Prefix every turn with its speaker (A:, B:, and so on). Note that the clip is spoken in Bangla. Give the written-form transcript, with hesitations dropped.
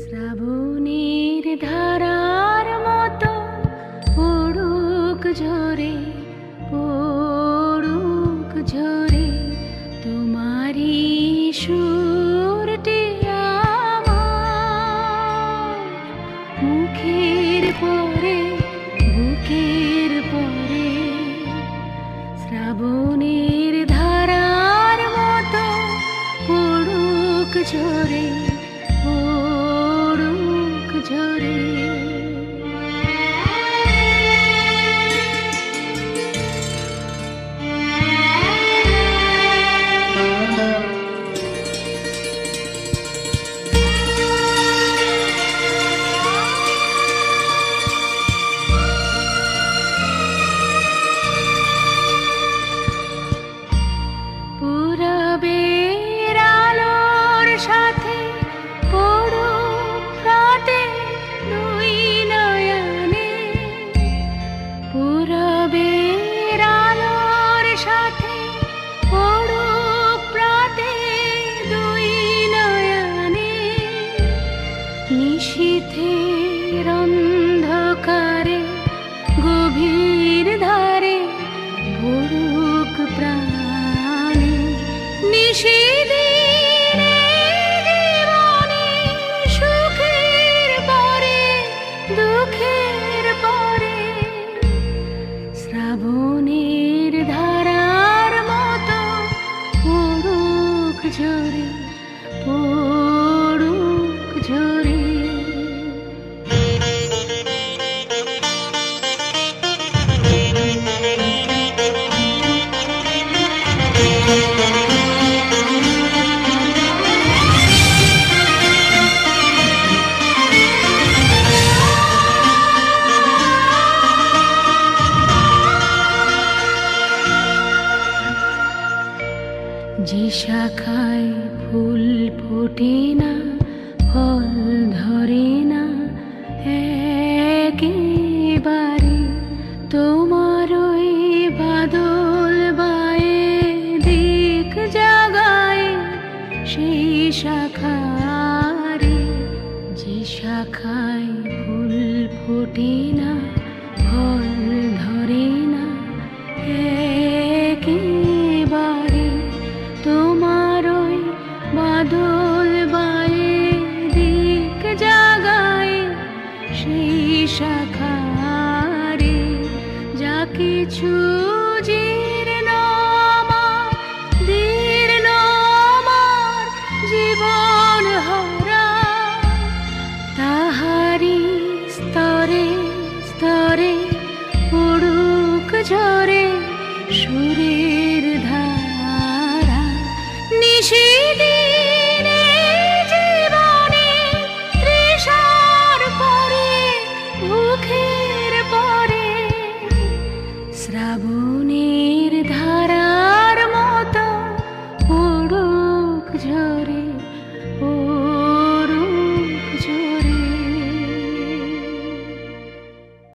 A: শ্রাবণের ধারার মতো পড়ুক ঝরে, পড়ুক ঝরে তোমারি সুরটি আমার মুখের পরে, বুকের পরে। শ্রাবণের ধারার মতো পড়ুক ঝরে, পড়ুক ঝরে। পূরবের আলোর সাথে পড়ুক রাতে দুই নয়নে, পূরবের আলোর সাথে পড়ুক রাতে দুই নয়নে। নিশীথের অন্ধকারে গভীর ধারে পড়ুক প্রাণে। নিশিদিনের জীবনে সুখের পরে, দুঃখের পরে। শ্রাবণের ধারার মতো পড়ুক ঝরে, পড়ুক ঝরে। যে শাখায় ফুল ফোটে না, ফল ধরে না একেবারে, তোমার ওই বাদল বায়ে দিক জাগায় সেই শাখারে। যে শাখায় ফুল ফোটে না, ফল ধরে না একেবারে, তোমার ওই বাদল বায়ে দিক জাগায় সেই শাখারে। যা কিছু জীর্ণ আমার, দীর্ণ আমার জীবন হারা, তাহারি স্তরে স্তরে পড়ুক ঝরে সুরের ধারা। নিশীথে